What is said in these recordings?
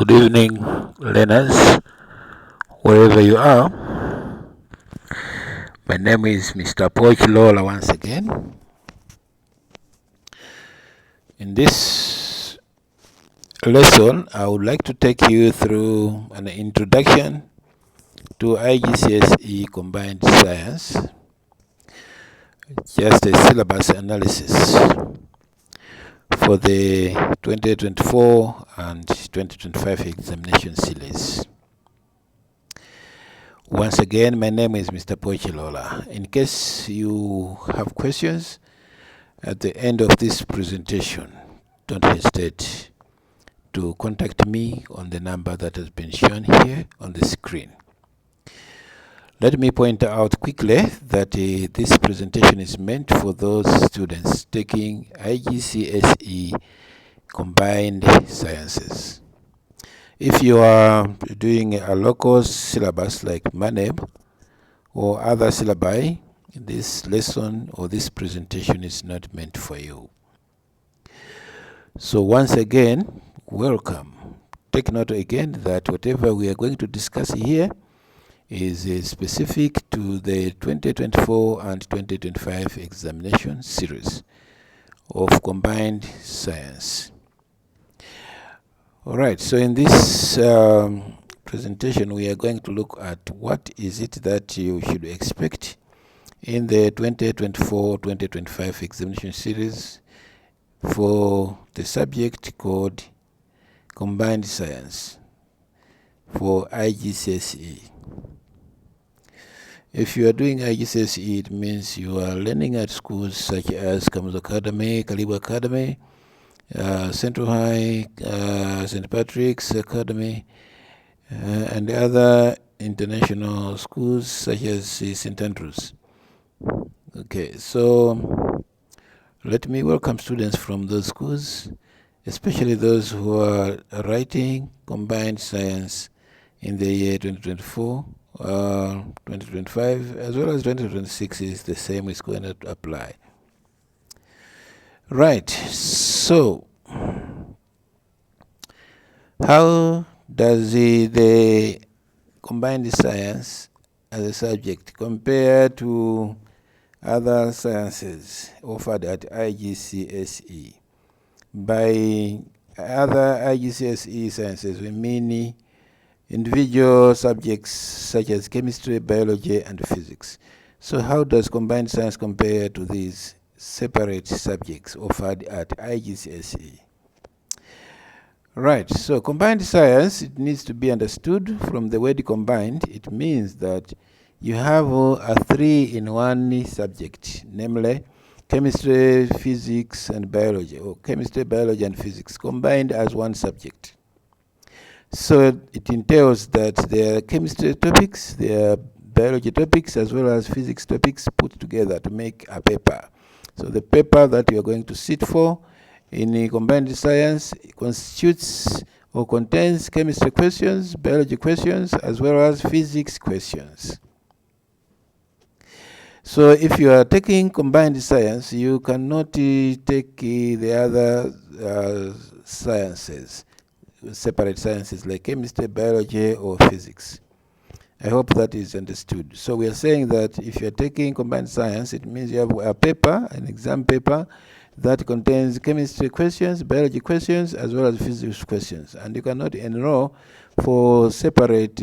Good evening, learners, wherever you are. My name is Mr. Poch Lola once again. In this lesson, I would like to take you through an introduction to IGCSE Combined Science, just a syllabus analysis for the 2024 and 2025 examination series. Once again, my name is Mr. Pochilola. In case you have questions at the end of this presentation, don't hesitate to contact me on the number that has been shown here on the screen. Let me point out quickly that this presentation is meant for those students taking IGCSE Combined Sciences. If you are doing a local syllabus like MANEB or other syllabi, this lesson or this presentation is not meant for you. So once again, welcome. Take note again that whatever we are going to discuss here is specific to the 2024 and 2025 examination series of Combined Science. All right, so in this presentation, we are going to look at what is it that you should expect in the 2024-2025 examination series for the subject called Combined Science for IGCSE. If you are doing IGCSE, it means you are learning at schools such as Kamuzu Academy, Karibu Academy, Central High, St. Patrick's Academy, and other international schools such as St. Andrews. Okay, so let me welcome students from those schools, especially those who are writing combined science in the year 2024, 2025, as well as 2026 is the same, is going to apply. Right, so how does the combined science as a subject compare to other sciences offered at IGCSE? By other IGCSE sciences, we mean individual subjects such as chemistry, biology, and physics. So how does combined science compare to these separate subjects offered at IGCSE? Right, so combined science, it needs to be understood from the word combined. It means that you have a 3-in-1 subject, namely chemistry, physics, and biology, or chemistry, biology, and physics combined as one subject. So it entails that there are chemistry topics, there are biology topics, as well as physics topics put together to make a paper. So the paper that you are going to sit for in combined science constitutes or contains chemistry questions, biology questions, as well as physics questions. So if you are taking combined science, you cannot take the other sciences, separate sciences like chemistry, biology, or physics. I hope that is understood. So we are saying that if you're taking combined science, it means you have a paper, an exam paper, that contains chemistry questions, biology questions, as well as physics questions. And you cannot enroll for separate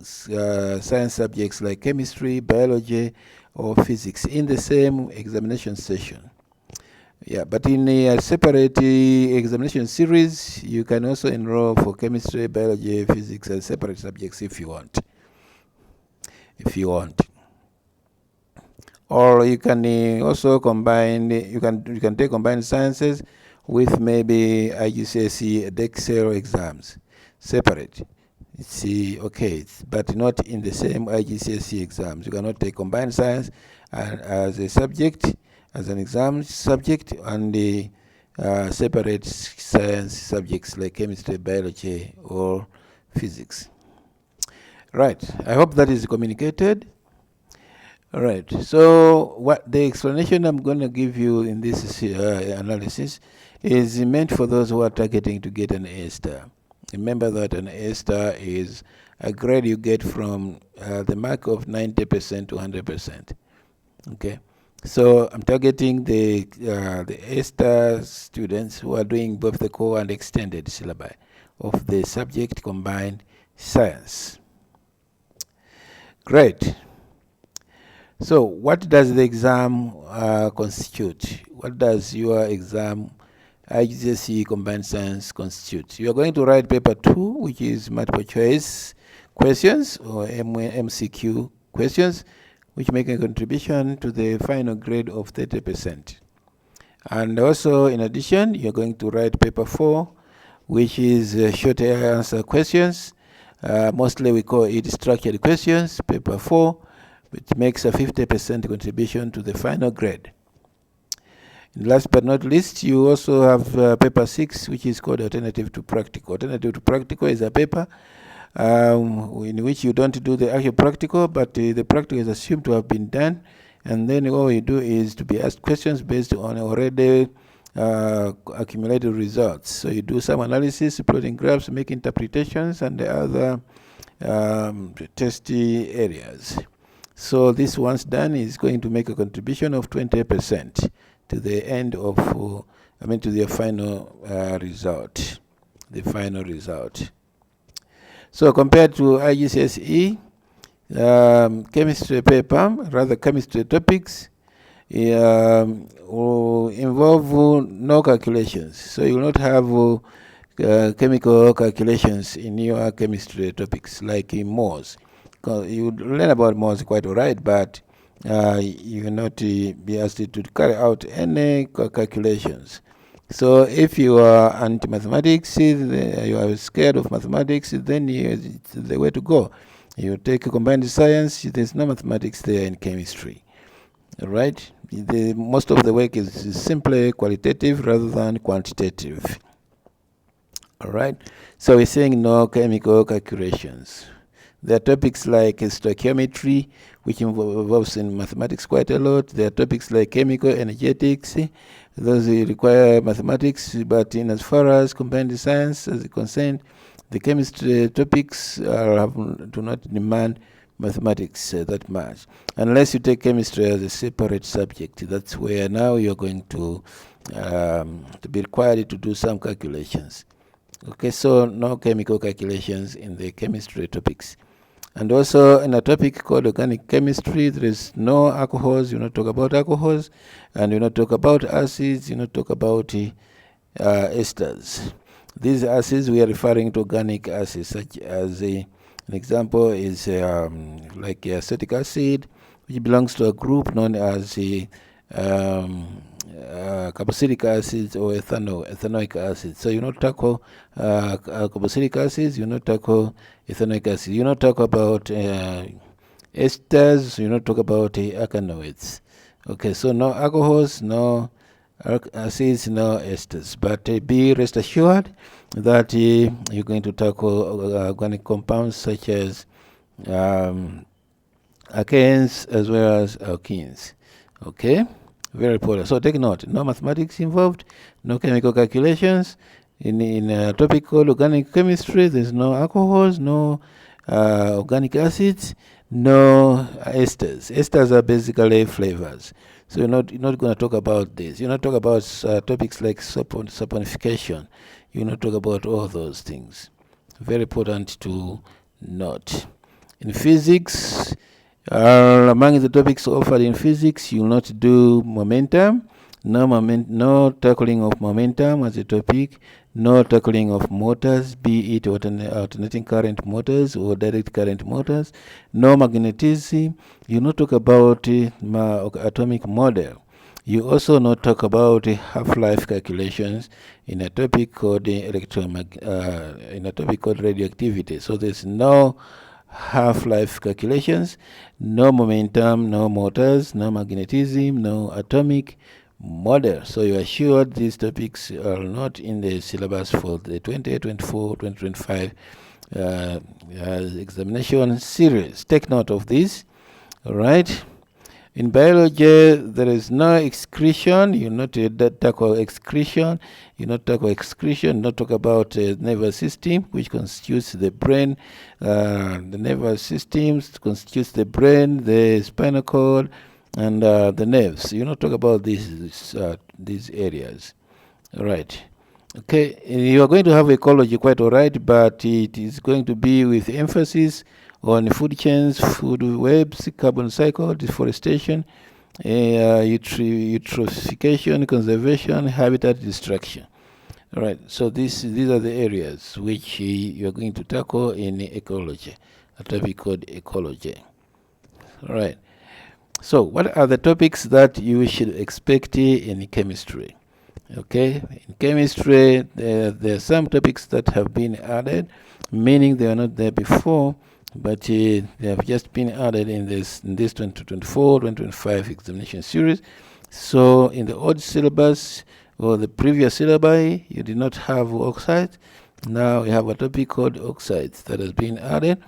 science subjects like chemistry, biology, or physics in the same examination session. Yeah, but in a separate examination series, you can also enroll for chemistry, biology, physics as separate subjects if you want. Or you can also combine, you can take combined sciences with maybe IGCSE DEXEL exams, separate. Okay, but not in the same IGCSE exams. You cannot take combined science as a subject, as an exam subject, and the separate science subjects like chemistry, biology, or physics. Right, I hope that is communicated. All right, so what the explanation I'm going to give you in this analysis is meant for those who are targeting to get an A star. Remember that an A star is a grade you get from the mark of 90% to 100%. Okay, so I'm targeting the A star students who are doing both the core and extended syllabi of the subject combined science. Great. So what does the exam constitute? What does your exam IGCSE combined science constitute? You are going to write paper 2, which is multiple choice questions or MCQ questions, which make a contribution to the final grade of 30%. And also, in addition, you're going to write paper 4, which is short answer questions. Mostly we call it structured questions, paper 4, which makes a 50% contribution to the final grade. And last but not least, you also have paper 6, which is called alternative to practical. Alternative to practical is a paper in which you don't do the actual practical, but the practical is assumed to have been done, and then all you do is to be asked questions based on already accumulated results. So you do some analysis, plotting graphs, make interpretations, and the other testy areas. So this, once done, is going to make a contribution of 20% to the end of, to the final result. The final result. So compared to IGCSE, chemistry paper, rather chemistry topics, will involve no calculations. So you will not have chemical calculations in your chemistry topics like in Morse. You learn about Morse quite all right, but you will not be asked to carry out any calculations. So if you are anti-mathematics, you are scared of mathematics, then it's the way to go. You take combined science, there's no mathematics there in chemistry. All right? Most of the work is simply qualitative rather than quantitative. All right? So we're saying no chemical calculations. There are topics like stoichiometry, which involves in mathematics quite a lot. There are topics like chemical energetics. Those require mathematics, but in as far as combined science is concerned, the chemistry topics do not demand mathematics that much. Unless you take chemistry as a separate subject, that's where now you're going to be required to do some calculations. Okay, so no chemical calculations in the chemistry topics. And also in a topic called organic chemistry, there is no alcohols. You not talk about alcohols, and you not talk about acids. You not talk about esters. These acids, we are referring to organic acids, such as an example is like acetic acid, which belongs to a group known as carboxylic acids or ethanoic acids. So you not tackle carboxylic acids, you not tackle ethanoic acids, you not talk about esters, you not talk about alkanoids. Okay, so no alcohols, no acids, no esters. But be rest assured that you're going to tackle organic compounds such as alkanes as well as alkenes. Okay? Very important. So take note, no mathematics involved, no chemical calculations. In a topic called organic chemistry, there's no alcohols, no organic acids, no esters. Esters are basically flavors. So you're not going to talk about this. You're not talk about topics like saponification. You're not talk about all those things. Very important to note. In physics, among the topics offered in physics, you will not do momentum, no tackling of momentum as a topic, no tackling of motors, be it alternating current motors or direct current motors, no magnetism. You not talk about atomic model. You also not talk about half-life calculations in a topic called radioactivity. So there's no half-life calculations, no momentum, no motors, no magnetism, no atomic model. So you are sure these topics are not in the syllabus for the 2024-2025 examination series. Take note of this. All right. In biology, there is no excretion. You not tackle excretion. You not tackle excretion. Not talk about nervous system, which constitutes the brain. The nervous system constitutes the brain, the spinal cord, and the nerves. You not talk about these areas. All right. Okay, you are going to have ecology quite all right, but it is going to be with emphasis on food chains, food webs, carbon cycle, deforestation, eutrophication, conservation, habitat destruction. All right, so these are the areas which you are going to tackle in ecology, a topic called ecology. All right, so what are the topics that you should expect in chemistry? Okay, in chemistry, there are some topics that have been added, meaning they were not there before, but they have just been added in this 2024-2025 examination series. So in the old syllabus or the previous syllabi, you did not have oxides. Now we have a topic called oxides that has been added.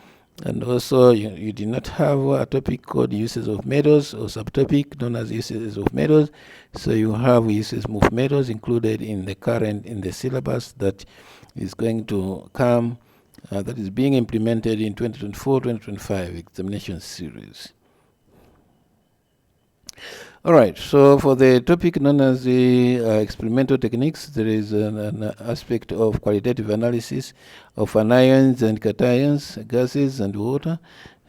And also, you did not have a topic called uses of metals or subtopic known as uses of metals. So you have uses of metals included in the syllabus that is going to come, that is being implemented in 2024-2025 examination series. All right, so for the topic known as the experimental techniques, there is an aspect of qualitative analysis of anions and cations, gases and water.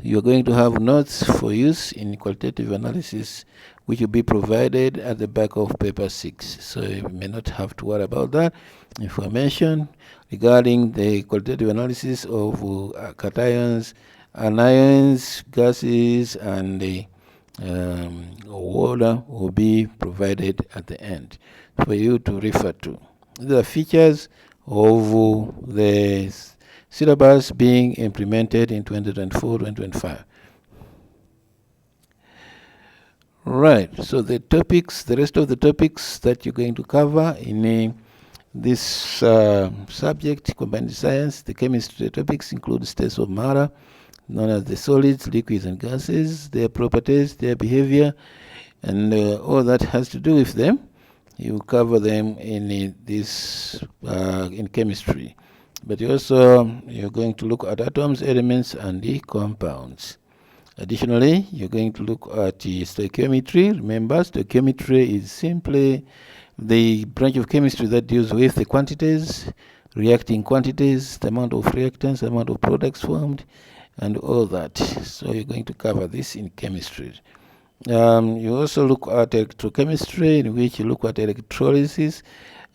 You're going to have notes for use in qualitative analysis, which will be provided at the back of paper 6. So you may not have to worry about that. Information regarding the qualitative analysis of cations, anions, gases, and the water will be provided at the end for you to refer to. The features of the syllabus being implemented in 2024-2025. Right, so the rest of the topics that you're going to cover in this subject, combined science, the chemistry topics include states of matter, known as the solids, liquids, and gases, their properties, their behavior, and all that has to do with them. You cover them in this in chemistry. But you're going to look at atoms, elements, and the compounds. Additionally, you're going to look at stoichiometry. Remember, stoichiometry is simply the branch of chemistry that deals with the quantities, reacting quantities, the amount of reactants, the amount of products formed, and all that. So you're going to cover this in chemistry. You also look at electrochemistry, in which you look at electrolysis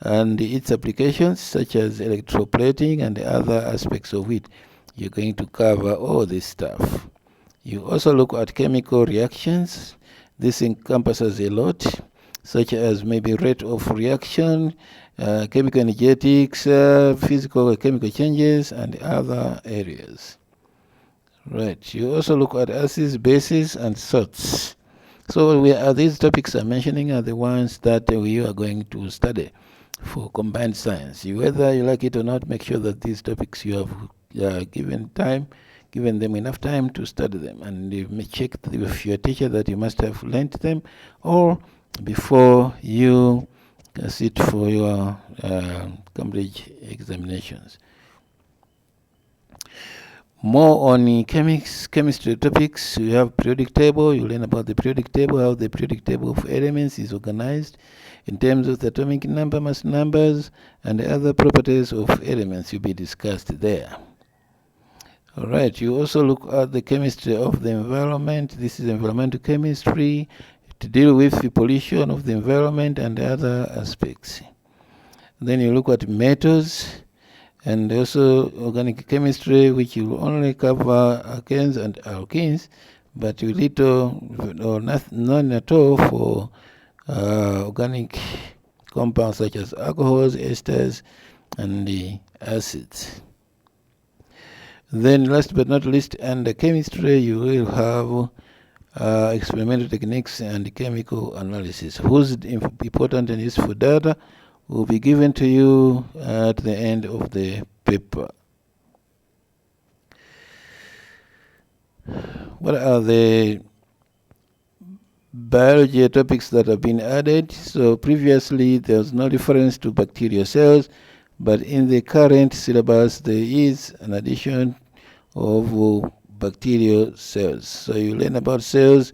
and its applications, such as electroplating and other aspects of it. You're going to cover all this stuff. You also look at chemical reactions. This encompasses a lot, such as maybe rate of reaction, chemical energetics, physical chemical changes, and other areas. Right. You also look at acids, bases, and salts. So these topics I'm mentioning are the ones that we are going to study for combined science. Whether you like it or not, make sure that these topics you have given them enough time to study them, and you may check with your teacher that you must have learnt them, or before you sit for your Cambridge examinations. More on chemistry topics, you have periodic table. You learn about the periodic table, how the periodic table of elements is organized in terms of the atomic number, mass numbers, and the other properties of elements will be discussed there. All right, you also look at the chemistry of the environment. This is environmental chemistry to deal with the pollution of the environment and other aspects. Then you look at metals, and also organic chemistry, which will only cover alkanes and alkenes, but with little or none at all for organic compounds such as alcohols, esters, and the acids. Then last but not least, under chemistry, you will have experimental techniques and chemical analysis, whose important and useful data will be given to you at the end of the paper. What are the biology topics that have been added. So previously there was no reference to bacterial cells, but in the current syllabus there is an addition of bacterial cells. So you learn about cells,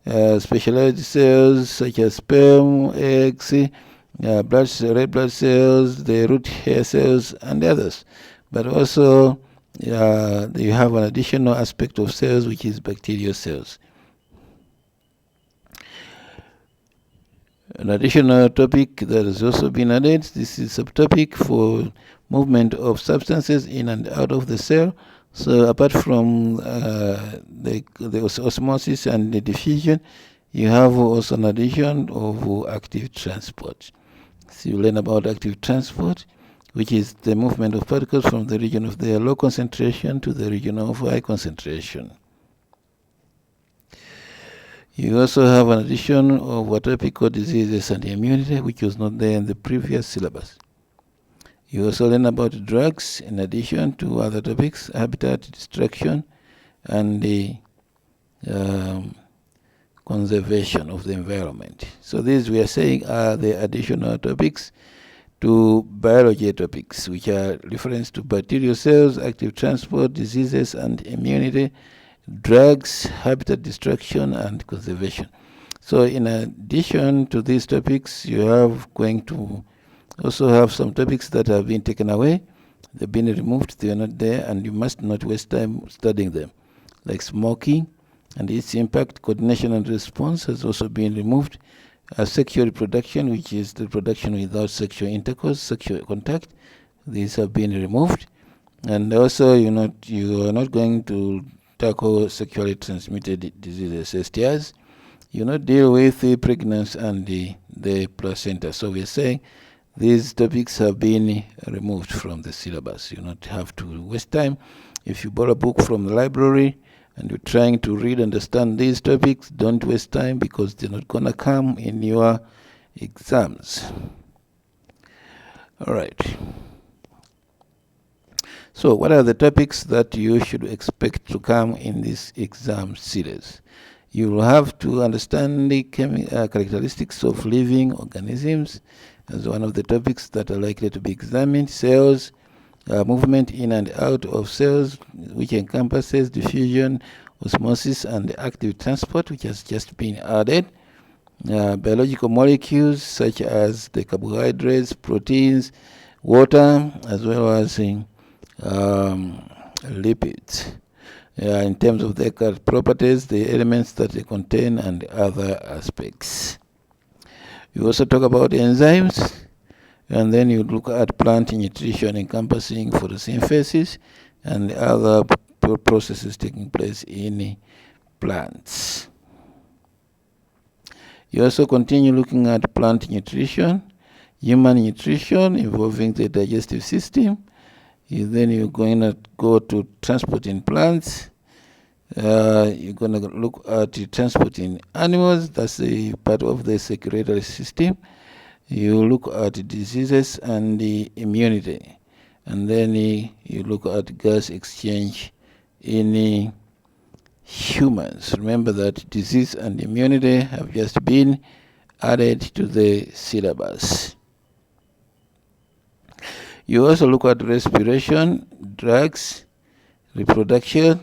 specialized cells such as sperm, eggs, red blood cells, the root hair cells, and others. But also you have an additional aspect of cells, which is bacterial cells. An additional topic that has also been added, this is a subtopic for movement of substances in and out of the cell. So apart from the osmosis and the diffusion, you have also an addition of active transport. So you learn about active transport, which is the movement of particles from the region of their low concentration to the region of high concentration. You also have an addition of what we call diseases and immunity, which was not there in the previous syllabus. You also learn about drugs in addition to other topics, habitat destruction, and the conservation of the environment. So these we are saying are the additional topics to biology topics, which are reference to bacterial cells, active transport, diseases and immunity, drugs, habitat destruction, and conservation. So in addition to these topics, you have going to also have some topics that have been taken away. They've been removed, they are not there, and you must not waste time studying them. Like smoking and its impact, coordination and response has also been removed. Sexual reproduction, which is the reproduction without sexual intercourse, sexual contact, these have been removed. And also you are not going to tackle sexually transmitted diseases, STIs. You not deal with the pregnancy and the placenta. So we are saying these topics have been removed from the syllabus. You not have to waste time. If you borrow a book from the library and you're trying to read and understand these topics, don't waste time because they're not going to come in your exams. All right. So what are the topics that you should expect to come in this exam series? You will have to understand the characteristics of living organisms as one of the topics that are likely to be examined. Cells, movement in and out of cells, which encompasses diffusion, osmosis, and active transport, which has just been added. Biological molecules such as the carbohydrates, proteins, water, as well as lipids. In terms of their properties, the elements that they contain, and other aspects. You also talk about enzymes, and then you look at plant nutrition encompassing photosynthesis and other processes taking place in plants. You also continue looking at plant nutrition, human nutrition involving the digestive system. Then you're going to go to transport in plants. You're going to look at transport in animals. That's a part of the circulatory system. You look at diseases and the immunity. And then you look at gas exchange in humans. Remember that disease and immunity have just been added to the syllabus. You also look at respiration, drugs, reproduction,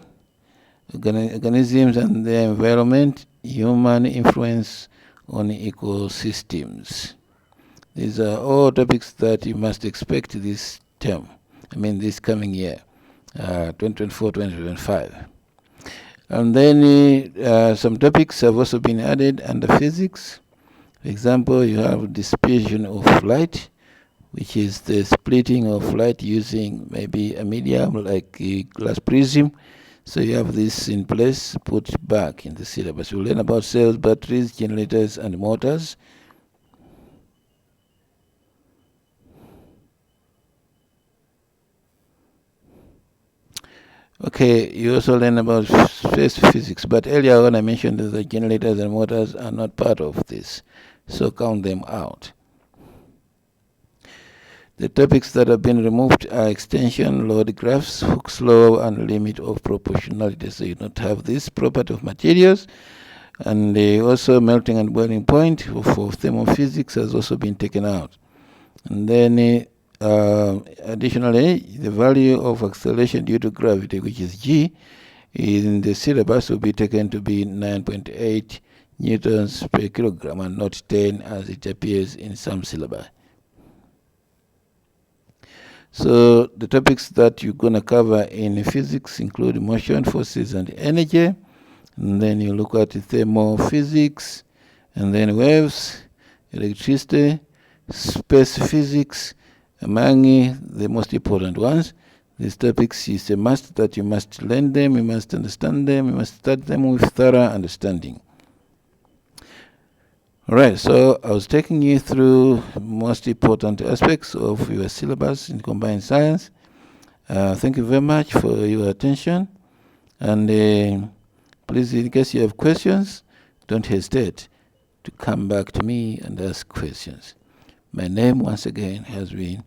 organisms and their environment, human influence on ecosystems. These are all topics that you must expect this term, this coming year, 2024-2025. And then some topics have also been added under physics. For example, you have dispersion of light, which is the splitting of light using maybe a medium like a glass prism. So you have this in place, put back in the syllabus. You'll learn about cells, batteries, generators, and motors. Okay, you also learn about space physics, but earlier on I mentioned that the generators and motors are not part of this, so count them out. The topics that have been removed are extension, load graphs, Hooke's law, and limit of proportionality. So you don't have this property of materials. And also melting and boiling point for thermophysics has also been taken out. And then additionally, the value of acceleration due to gravity, which is g, in the syllabus will be taken to be 9.8 newtons per kilogram and not 10 as it appears in some syllabi. So the topics that you're going to cover in physics include motion, forces, and energy. And then you look at thermophysics, and then waves, electricity, space physics, among the most important ones. These topics is a must that you must learn them, you must understand them, you must study them with thorough understanding. All right, so I was taking you through the most important aspects of your syllabus in combined science. Thank you very much for your attention. And please, in case you have questions, don't hesitate to come back to me and ask questions. My name, once again, has been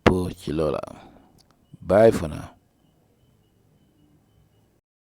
Paul Chilola. Bye for now.